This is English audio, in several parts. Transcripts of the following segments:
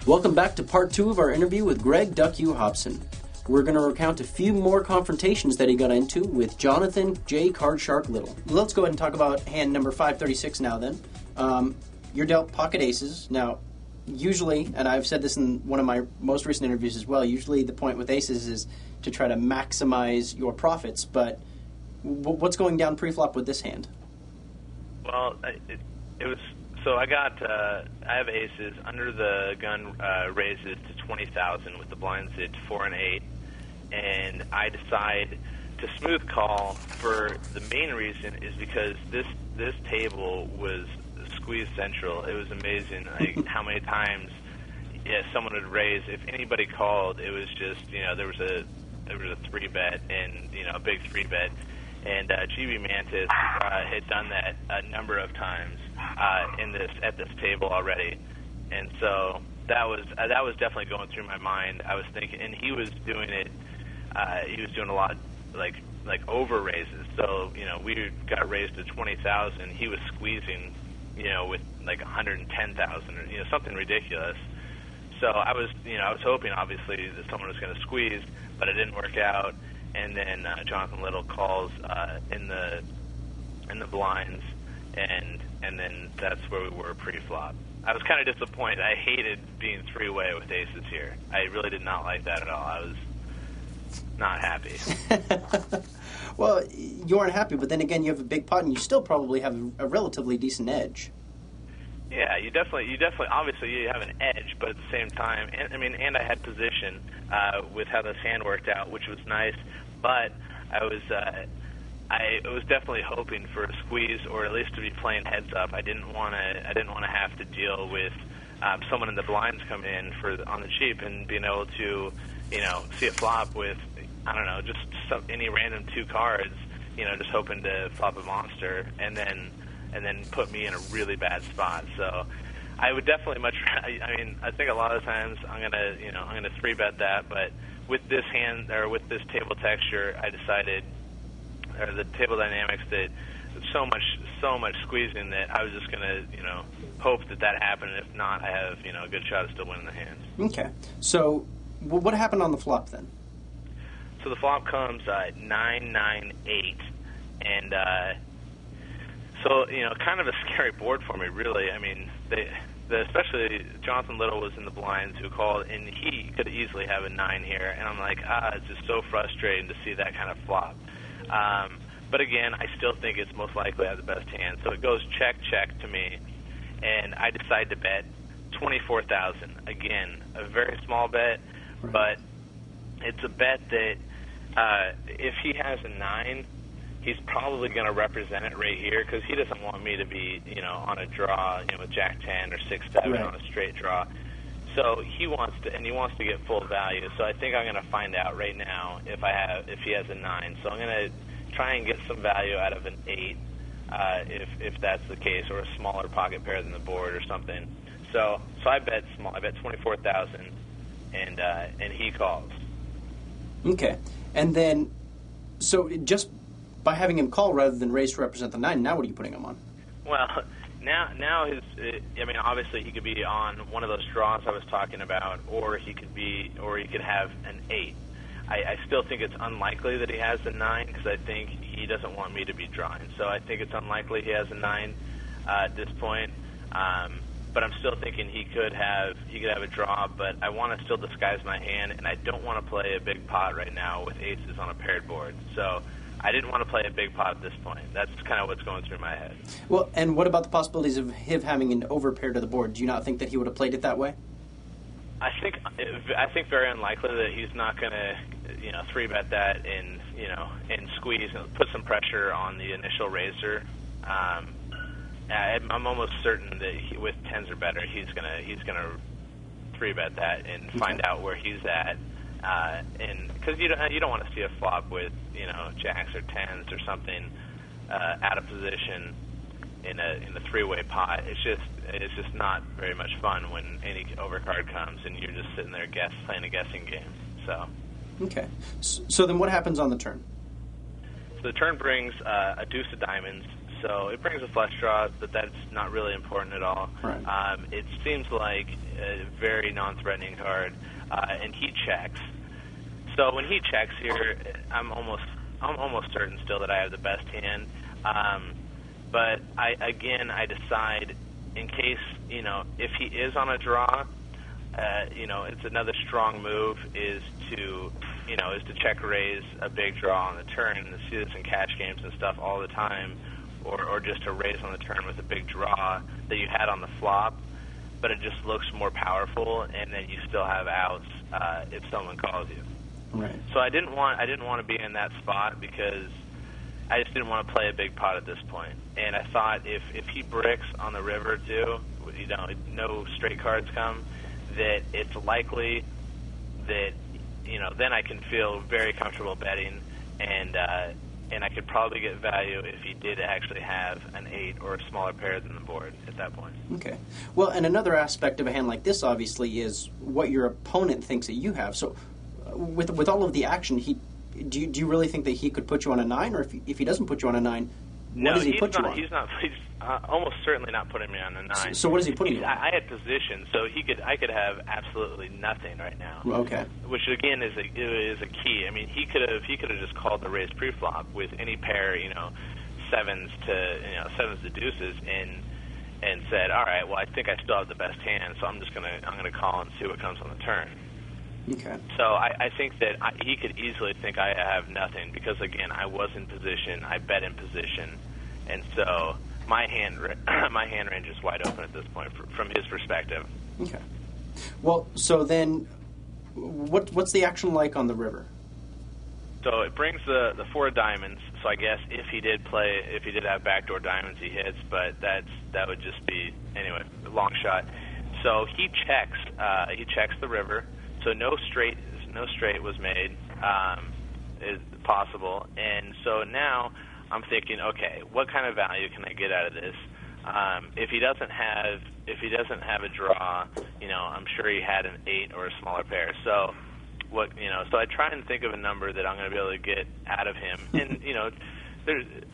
Welcome back to part 2 of our interview with Greg DuckU Hobson. We're going to recount a few more confrontations that he got into with Jonathan J. Cardshark Little. Let's go ahead and talk about hand number 536 now then. You're dealt pocket aces. Now, usually, and I've said this in one of my most recent interviews as well, usually the point with aces is to try to maximize your profits, but what's going down pre-flop with this hand? Well, it was... So I have aces under the gun, raises to 20,000 with the blinds at 4 and 8, and I decide to smooth call for the main reason is because this table was squeeze central. It was amazing how many times someone would raise. If anybody called, it was just there was a 3-bet and a big 3-bet. And GB Mantis had done that a number of times at this table already, and so that was definitely going through my mind. I was thinking, and he was doing it. He was doing a lot like over raises. So we got raised to 20,000. He was squeezing, with like 110,000 or something ridiculous. So I was hoping obviously that someone was going to squeeze, but it didn't work out. And then Jonathan Little calls in the blinds, and then that's where we were pre-flop. I was kind of disappointed. I hated being 3-way with aces here. I really did not like that at all. I was not happy. Well, you aren't happy, but then again, you have a big pot, and you still probably have a relatively decent edge. Yeah, you definitely, obviously you have an edge, but at the same time, and I had position with how this hand worked out, which was nice. But I was definitely hoping for a squeeze, or at least to be playing heads up. I didn't want to have to deal with someone in the blinds coming in on the cheap and being able to see a flop with just any random 2 cards, just hoping to flop a monster and then put me in a really bad spot. So I would definitely I think a lot of times I'm gonna 3-bet that, but with this hand or with this table texture, I decided, or the table dynamics, that so much squeezing that I was just gonna hope that happened. And if not, I have a good shot of still winning the hand. Okay. So what happened on the flop then? So the flop comes 9-9-8, and so kind of a scary board for me, really. I mean, especially Jonathan Little was in the blinds who called, and he could easily have a 9 here, and I'm like, it's just so frustrating to see that kind of flop. But again, I still think it's most likely I have the best hand. So it goes check to me, and I decide to bet 24,000. Again, a very small bet, but it's a bet that if he has a 9, he's probably going to represent it right here because he doesn't want me to be, on a draw, with Jack 10 or 6-7 on a straight draw. So he wants to get full value. So I think I'm going to find out right now if he has a 9. So I'm going to try and get some value out of an 8, if that's the case, or a smaller pocket pair than the board or something. So I bet small. I bet 24,000, and he calls. Okay, and then so just by having him call rather than raise to represent the 9, now what are you putting him on? Well, now obviously he could be on one of those draws I was talking about, or he could have an 8. I still think it's unlikely that he has a 9 because I think he doesn't want me to be drawing. So I think it's unlikely he has a 9 at this point. But I'm still thinking he could have a draw, but I want to still disguise my hand, and I don't want to play a big pot right now with aces on a paired board. So I didn't want to play a big pot at this point. That's kind of what's going through my head. Well, and what about the possibilities of him having an overpair to the board? Do you not think that he would have played it that way? I think very unlikely that he's not going to, 3-bet that and squeeze and put some pressure on the initial raiser. I'm almost certain that with 10s or better, he's gonna 3-bet that and find out where he's at. And because you don't want to see a flop with jacks or 10s or something out of position in a 3-way pot. It's just not very much fun when any overcard comes and you're just sitting there playing a guessing game. So okay. So then what happens on the turn? So the turn brings a deuce of diamonds. So it brings a flush draw, but that's not really important at all. Right. It seems like a very non-threatening card, and he checks. So when he checks here, I'm almost certain still that I have the best hand. But I decide, in case, if he is on a draw, it's another strong move is to check raise a big draw on the turn. And see this in cash games and stuff all the time, or just to raise on the turn with a big draw that you had on the flop, but it just looks more powerful, and then you still have outs if someone calls you. Right. So I didn't want to be in that spot because I just didn't want to play a big pot at this point. And I thought if he bricks on the river too, no straight cards come, that it's likely that then I can feel very comfortable betting, and I could probably get value if he did actually have an 8 or a smaller pair than the board at that point. Okay. Well, and another aspect of a hand like this, obviously, is what your opponent thinks that you have. So, with all of the action, do you really think that he could put you on a 9, or if he doesn't put you on a 9, what does he put you on? He's almost certainly not putting me on a 9. So what is he putting you on? I had position, so I could have absolutely nothing right now. Okay. Which again is a key. I mean, he could have just called the raise preflop with any pair, sevens to deuces, and said, all right, well, I think I still have the best hand, so I'm gonna call and see what comes on the turn. Okay. So I think that he could easily think I have nothing because, again, I was in position, I bet in position, and so my hand range is wide open at this point from his perspective. Okay. Well, so then, what's the action like on the river? So it brings the 4 of diamonds. So I guess if he did have backdoor diamonds, he hits, but that would just be anyway a long shot. So he checks. He checks the river. So no straight was made, is possible, and so now I'm thinking, okay, what kind of value can I get out of this? If he doesn't have a draw, I'm sure he had an 8 or a smaller pair. So so I try and think of a number that I'm going to be able to get out of him, and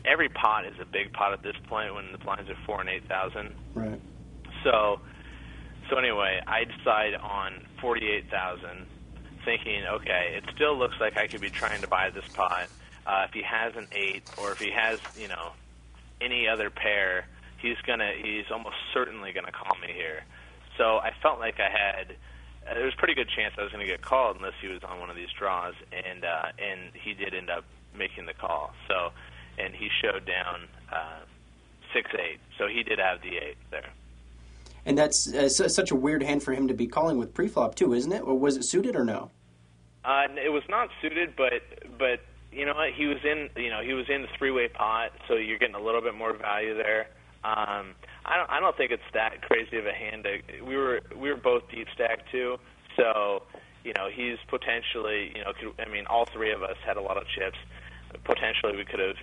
every pot is a big pot at this point when the blinds are 4 and 8,000. Right. So anyway, I decide on 48,000, thinking, okay, it still looks like I could be trying to buy this pot. If he has an 8 or if he has, any other pair, he's almost certainly gonna call me here. So I felt like there was a pretty good chance I was gonna get called unless he was on one of these draws, and he did end up making the call. So, and he showed down 6-8, so he did have the 8 there. And that's such a weird hand for him to be calling with preflop too, isn't it? Or was it suited or no? It was not suited, but you know what? He was in the 3-way pot, so you're getting a little bit more value there. I don't think it's that crazy of a hand. We were both deep stacked too, so he's potentially all 3 of us had a lot of chips. Potentially we could have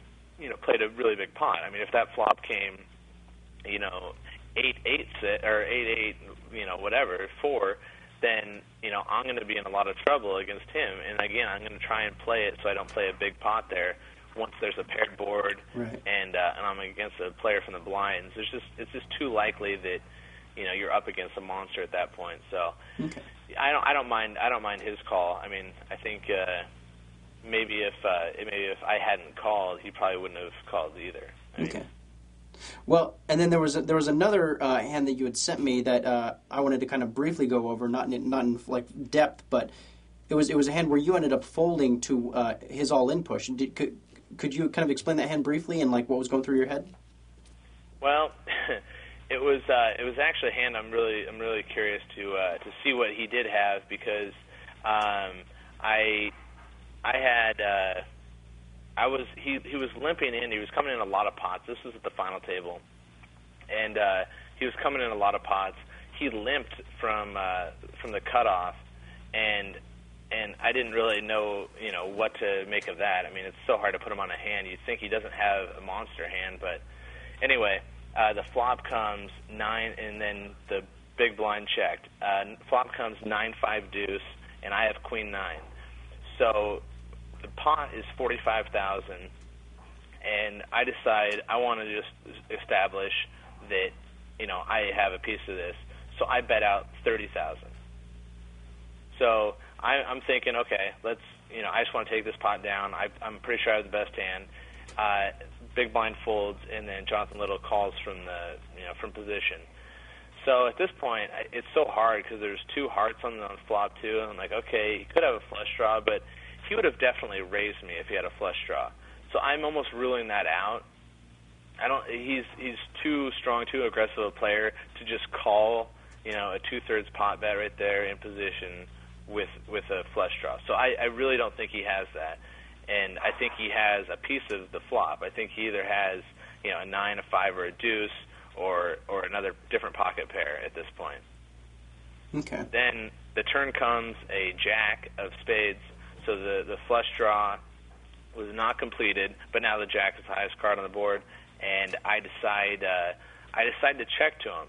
played a really big pot. I mean, if that flop came 8-8 or 8-8, whatever, 4, then, I'm going to be in a lot of trouble against him. And again, I'm going to try and play it so I don't play a big pot there once there's a paired board, right, and I'm against a player from the blinds. It's just too likely that, you're up against a monster at that point. So okay. I don't mind his call. I mean, I think maybe if I hadn't called, he probably wouldn't have called either. Okay. Well, and then there was another hand that you had sent me that I wanted to kind of briefly go over, not in like depth, but it was a hand where you ended up folding to his all-in push. Could you kind of explain that hand briefly and like what was going through your head? Well, it was actually a hand I'm really curious to see what he did have, because he was limping in. He was coming in a lot of pots. This was at the final table, and he was coming in a lot of pots. He limped from the cutoff, and I didn't really know what to make of that. I mean, it's so hard to put him on a hand. You'd think he doesn't have a monster hand, but anyway, the flop comes 9, and then the big blind checked. Flop comes 9-5 deuce, and I have queen 9. So the pot is 45,000, and I decide I want to just establish that, I have a piece of this. So I bet out 30,000. So I'm thinking, okay, let's, I just want to take this pot down. I'm pretty sure I have the best hand. Big blind folds, and then Jonathan Little calls from from position. So at this point, it's so hard because there's two hearts on flop too. And I'm like, okay, he could have a flush draw, but he would have definitely raised me if he had a flush draw. So I'm almost ruling that out. He's too strong, too aggressive a player to just call, a 2/3 pot bet right there in position with a flush draw. So I really don't think he has that. And I think he has a piece of the flop. I think he either has, a 9, a 5, or a deuce, or another different pocket pair at this point. Okay. Then the turn comes a jack of spades. So the flush draw was not completed, but now the jack is the highest card on the board, and I decide to check to him.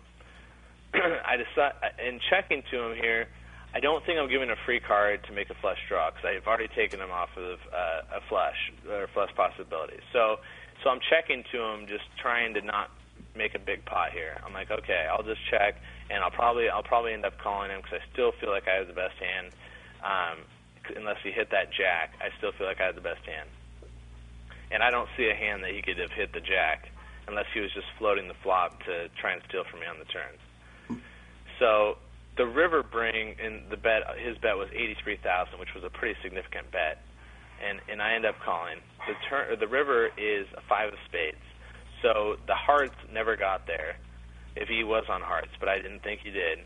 In checking to him here, I don't think I'm giving a free card to make a flush draw because I've already taken him off of a flush or flush possibility. So I'm checking to him, just trying to not make a big pot here. I'm like, okay, I'll just check, and I'll probably end up calling him because I still feel like I have the best hand. Unless he hit that jack, I still feel like I have the best hand. And I don't see a hand that he could have hit the jack unless he was just floating the flop to try and steal from me on the turn. So the river bring in the bet, his bet was 83,000, which was a pretty significant bet, and I end up calling. The river is a 5 of spades, so the hearts never got there if he was on hearts, but I didn't think he did.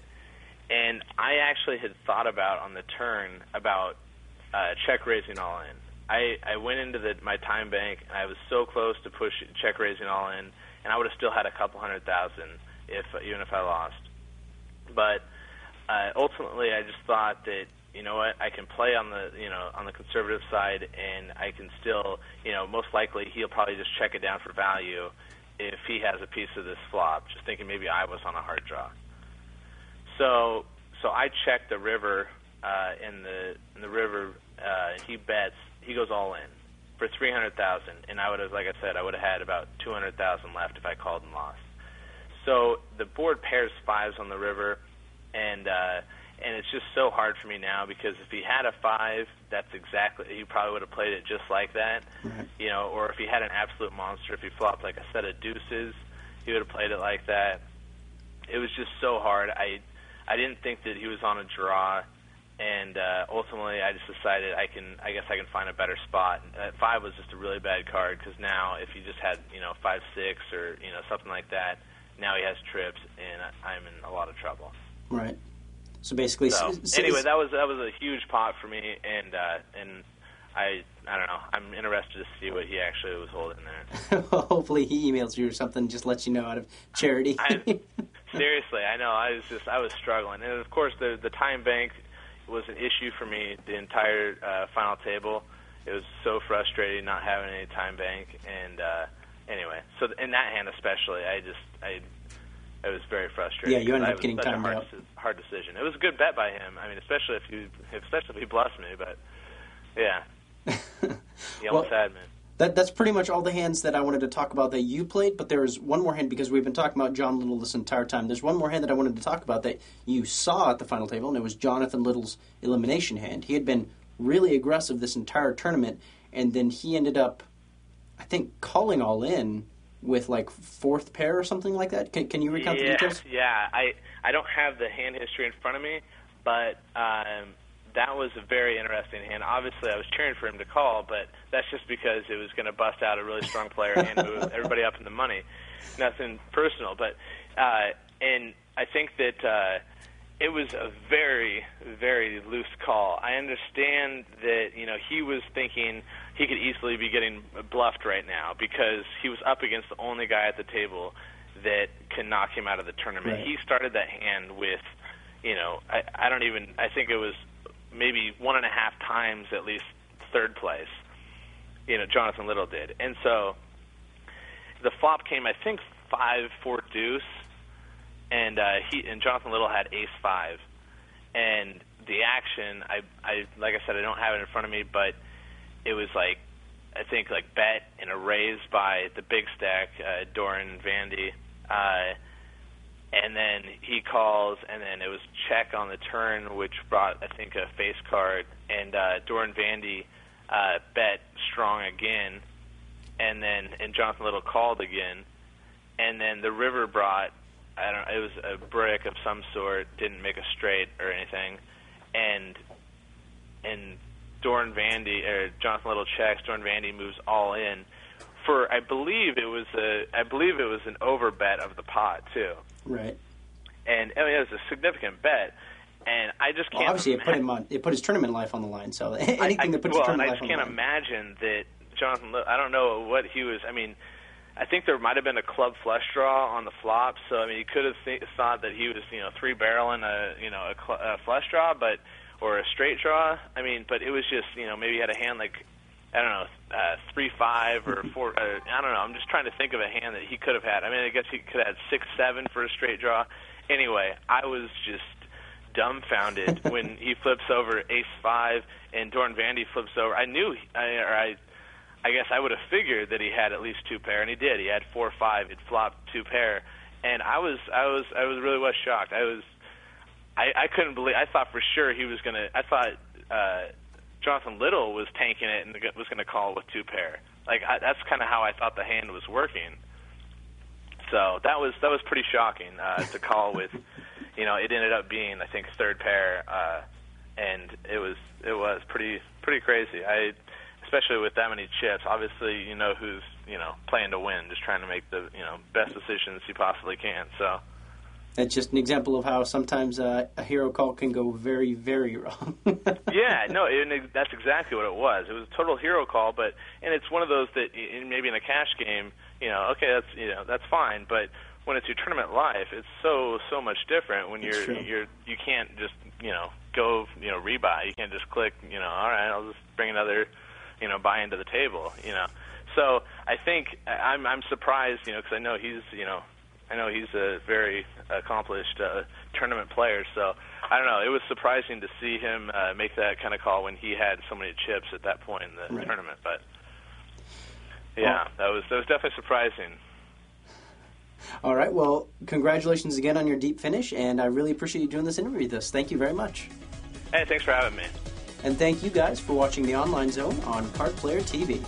And I actually had thought about on the turn about check raising all in. I went into my time bank, and I was so close to push check raising all in, and I would have still had a couple $100,000 even if I lost. But ultimately, I just thought that, you know what, I can play on the conservative side, and I can still, most likely he'll probably just check it down for value if he has a piece of this flop, just thinking maybe I was on a hard draw. So I checked the river, in the river, he bets, he goes all in for 300,000, and I would have, like I said, I would have had about 200,000 left if I called and lost. So the board pairs fives on the river, and it's just so hard for me now because if he had a 5, that's exactly, he probably would have played it just like that, right. Or if he had an absolute monster, if he flopped like a set of deuces, he would have played it like that. It was just so hard. I didn't think that he was on a draw, and ultimately I just decided I guess I can find a better spot. 5 was just a really bad card because now if he just had 5-6 or something like that, now he has trips, and I'm in a lot of trouble. Right. So basically, anyway, that was a huge pot for me, and I don't know. I'm interested to see what he actually was holding there. Well, hopefully he emails you or something, just lets you know out of charity. Seriously, I know. I was struggling, and of course the time bank was an issue for me the entire final table. It was so frustrating not having any time bank, and anyway, so in that hand especially, it was very frustrating. Yeah, you ended up getting timed out. Hard decision. It was a good bet by him. I mean, especially if he blessed me, but yeah, he almost had me. That's pretty much all the hands that I wanted to talk about that you played, but there's one more hand because we've been talking about John Little this entire time. There's one more hand that I wanted to talk about that you saw at the final table, and it was Jonathan Little's elimination hand. He had been really aggressive this entire tournament, and then he ended up, I think, calling all in with like 4th pair or something like that. Can you recount the details? Yeah, I don't have the hand history in front of me, but that was a very interesting hand. Obviously, I was cheering for him to call, but that's just because it was going to bust out a really strong player and move everybody up in the money. Nothing personal, but and I think that it was a very, very loose call. I understand that he was thinking he could easily be getting bluffed right now because he was up against the only guy at the table that can knock him out of the tournament. Right. He started that hand with, I think it was maybe 1.5 times at least 3rd place. Jonathan Little did. And so the flop came, I think, 5-4 deuce, and Jonathan Little had ace-5. And the action, I like I said, I don't have it in front of me, but it was like I think, like, bet in a raise by the big stack, Doran Vandy. And then he calls, and then it was check on the turn, which brought, I think, a face card. And Doran Vandy bet strong again, and Jonathan Little called again. And then the river brought, it was a brick of some sort, didn't make a straight or anything. And Doran Vandy, or Jonathan Little checks, Doran Vandy moves all in for, I believe it was an over bet of the pot too. Right. And I mean, it was a significant bet, and I just can't. Well, obviously, it put his tournament life on the line. So anything that puts your tournament life on the line. I just can't imagine that Jonathan Little. I don't know what he was. I mean, I think there might have been a club flush draw on the flop. So I mean, he could have thought that he was, three barreling a flush draw, or a straight draw. I mean, but it was just, maybe he had a hand like, I don't know, 3-5 or 4. I don't know. I'm just trying to think of a hand that he could have had. I mean, I guess he could have had 6-7 for a straight draw. Anyway, I was just dumbfounded when he flips over ace-5 and Doran Vandy flips over. I knew, I guess I would have figured that he had at least two pair, and he did. He had 4-5. It flopped two pair, and I was really shocked. I couldn't believe. I thought for sure he was gonna. I thought Jonathan Little was tanking it and was going to call with two pair. That's kind of how I thought the hand was working. So that was pretty shocking to call with. It ended up being, I think, third pair, and it was pretty crazy. Especially with that many chips. Obviously, who's playing to win, just trying to make the best decisions he possibly can. So. That's just an example of how sometimes a hero call can go very, very wrong. Yeah, no, that's exactly what it was. It was a total hero call, and it's one of those that maybe in a cash game, okay, that's fine, but when it's your tournament life, it's so much different when you can't just go rebuy. You can't just click all right, I'll just bring another buy into the table. So I think I'm surprised because I know he's a very accomplished tournament player, so I don't know. It was surprising to see him make that kind of call when he had so many chips at that point in the tournament. But yeah, that was definitely surprising. All right. Well, congratulations again on your deep finish, and I really appreciate you doing this interview with us. Thank you very much. Hey, thanks for having me. And thank you guys for watching the Online Zone on Card Player TV.